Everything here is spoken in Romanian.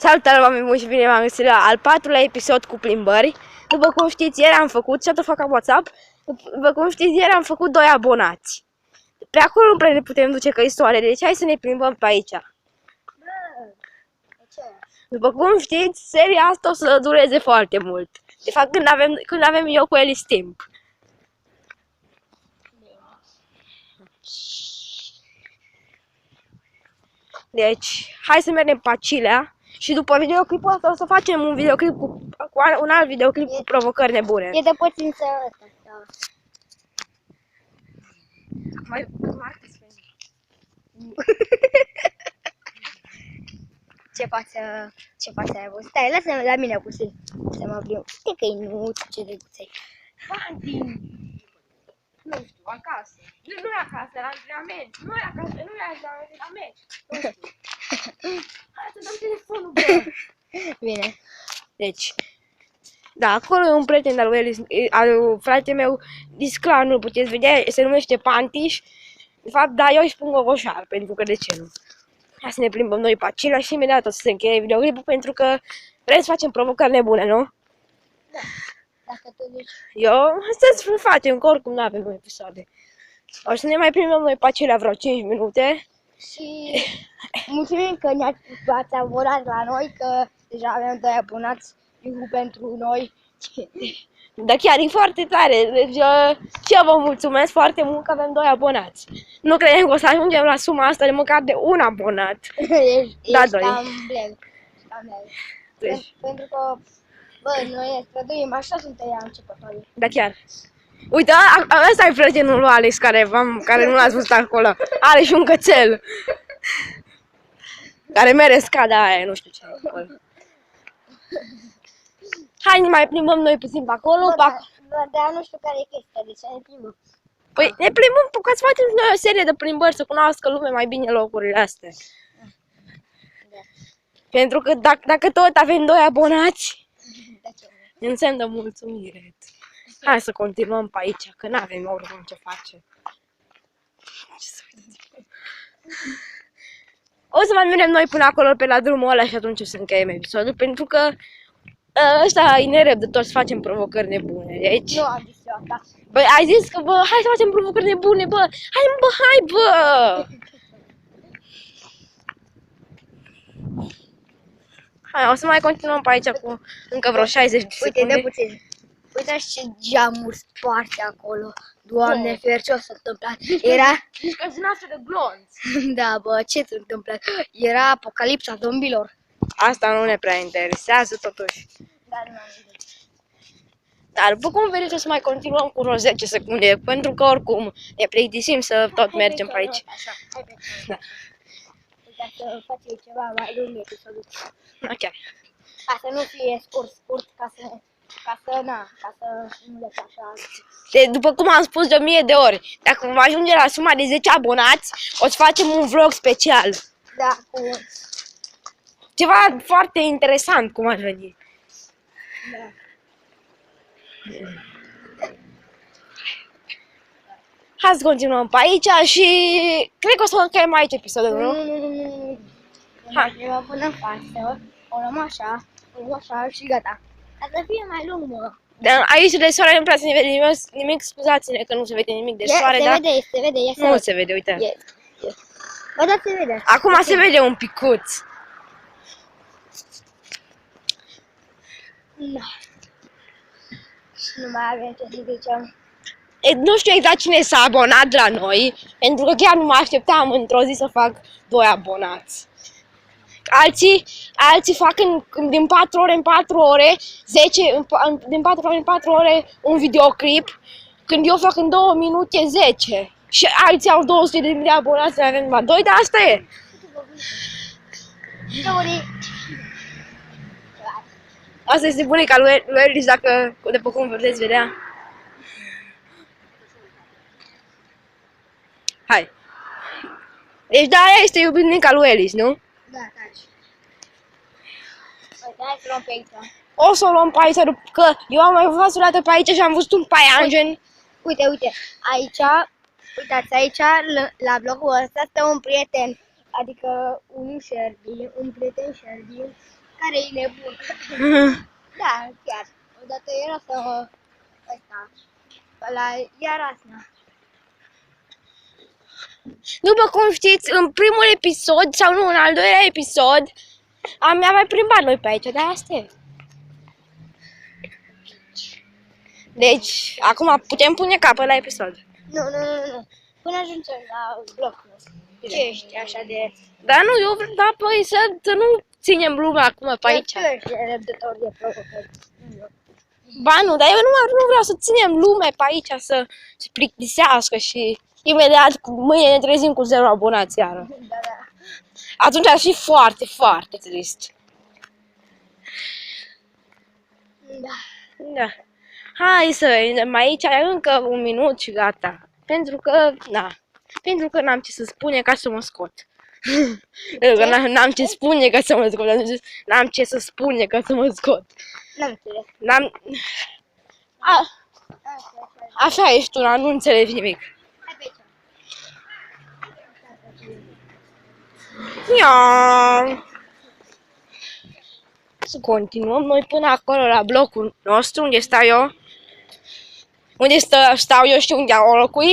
Salutare oameni buni și bine v-am găsit la al 4-lea episod cu plimbări. După cum știți, ieri am făcut, și fac WhatsApp, după cum știți, ieri am făcut 2 abonați. Pe acolo nu prea ne putem duce că soare, deci hai să ne plimbăm pe aici. După cum știți, seria asta o să dureze foarte mult. De fapt, când avem eu cu Elis timp. Deci, hai să mergem pe Acilea. Și după videoclipul ăsta o să facem un videoclip cu un alt videoclip cu provocări nebune. E de puțin să ăsta. Mai Ce față ai avut? Stai, lasă-mă la mine puțin. Să mă plimb. Știi că-i nu, ce drăguței. Fanti! Nu știu, acasă. Nu e acasă, la antrenament. Nu e acasă, nu e la antrenament. Nu știu. Hai să dăm telefonul, bă! Bine. Deci, da, acolo e un prieten al lui Elis, al fratele meu, Disclar, nu puteți vedea, se numește Pantiș. De fapt, da, eu îi spun Gogoșar, pentru că de ce nu? Hai să ne plimbăm noi pe Acilea și imediat o să se încheie videoclipul, pentru că vrem să facem provocări nebune, nu? Da, dacă tu zici. Eu, să facem, că oricum nu avem episoade. O să ne mai plimbăm noi pe Acilea vreo 5 minute. Și mulțumim că ne-ați abonat la noi, că deja avem 2 abonați pentru noi. Dar chiar e foarte tare, deci și eu vă mulțumesc foarte mult că avem 2 abonați. Nu credem că o să ajungem la suma asta de măcar de un abonat. Da, Ești doi. cam bleg. Deci, Pentru că, bă, noi ne străduim, așa suntem ea începătorii. da chiar. Uite, ăsta e prietenul lui Alex care nu l-ați văzut acolo. Are și un cățel. Care mere scada aia, nu știu ce e acolo. Hai, ne mai plimbăm noi puțin pe acolo. Dar nu știu care e chestia, de ce ne plimbăm. Păi ne plimbăm, ca să facem noi o serie de plimbări, să cunoască lumea mai bine locurile astea. Da. Pentru că dacă tot avem 2 abonați, Da, ce înseamnă mulțumire. Hai să continuăm pe aici, că n-avem oricum ce face. O să mai mergem noi până acolo pe la drumul ăla și atunci o să încheiem episodul, pentru că ăsta e nerăbdător să facem provocări nebune, deci... Nu am zis eu asta. Băi, ai zis că, bă, hai să facem provocări nebune, bă! Hai, bă! Hai, o să mai continuăm pe aici cu încă vreo 60 de secunde. Uite, de puțin. Uite ce geamuri sparte acolo. Doamne, fer, ce o s-a întâmplat? Era... Nici că noastră de glonț. Da, bă, ce s-a întâmplat? Era apocalipsa zombilor. Asta nu ne prea interesează, totuși. Dar nu am zis. Dar, după cum vedeți, o să mai continuăm cu vreo 10 secunde, pentru că oricum ne plictisim să tot mergem pe aici. Așa, hai pe Da. Uite, să facem ceva mai lung episodul. Da, chiar. Ca să nu fie scurt, ca să nu lăsa așa. După cum am spus de 1000 de ori, dacă vom ajunge la suma de 10 abonați, o să facem un vlog special. Da, cu... Ceva foarte interesant, cum ar veni. Da. Hai să continuăm pe aici și cred că o să încheiem aici episodul, nu? Nu. Hai. Ne până în față, o luăm așa și gata. Ca să fie mai lung, mă. Dar aici de soare nu prea se vede nimic, scuzați-ne că nu se vede nimic de soare, dar Se vede, nu se vede, uite. Bă, da, se vede. Acum se vede un picuț. Da. Și nu mai avem ce să zicem. Nu știu exact cine s-a abonat la noi, pentru că chiar nu mă așteptam într-o zi să fac 2 abonați. Alții fac din 4 ore în 4 ore, din 4 ore în 4 ore un videoclip, când eu fac în 2 minute 10. Și alții au 200.000 de abonați, avem numai 2, dar asta e. Asta este bunica lui Elis, dacă după cum vedeți vedea. Hai. Deci da, aia este iubinica lui Elis, nu? Da, taci. Uite, hai să luăm pe aici. O să o luăm pe aici, că eu am mai fost o dată pe aici și am văzut un paianjen. Uite, aici, uitați, aici, la blocul ăsta stă un prieten, adică un prieten Sherby, care e nebun. Da, chiar. Odată era să ăsta, ăla, iar asna. După cum știți, în primul episod, sau nu, în al doilea episod, am mai plimbat noi pe aici, dar asta e. Deci, acum putem pune capăt la episod. Nu. Până ajungem la blocul ăsta. Ce ești așa de... Dar nu, eu vreau, da, păi, să nu ținem lumea acum pe aici. Tu ești răbdător de provocări. Ba nu, dar eu nu vreau să ținem lumea pe aici, să se plictisească și imediat mâine ne trezim cu 0 abonați iară. Da. Atunci ar fi foarte, foarte trist. Da. Da. Hai să vedem, aici ai încă un minut și gata. Pentru că n-am ce să spune ca să mă scot. Pentru că n-am ce spune ca să mă scot. N-am ce să spune ca să mă scot. N-am înțeles. Așa ești tu, nu înțelegi nimic. Hai pe aici. Ia. Să continuăm noi până acolo la blocul nostru, unde stau eu. Unde stau eu și unde au locui.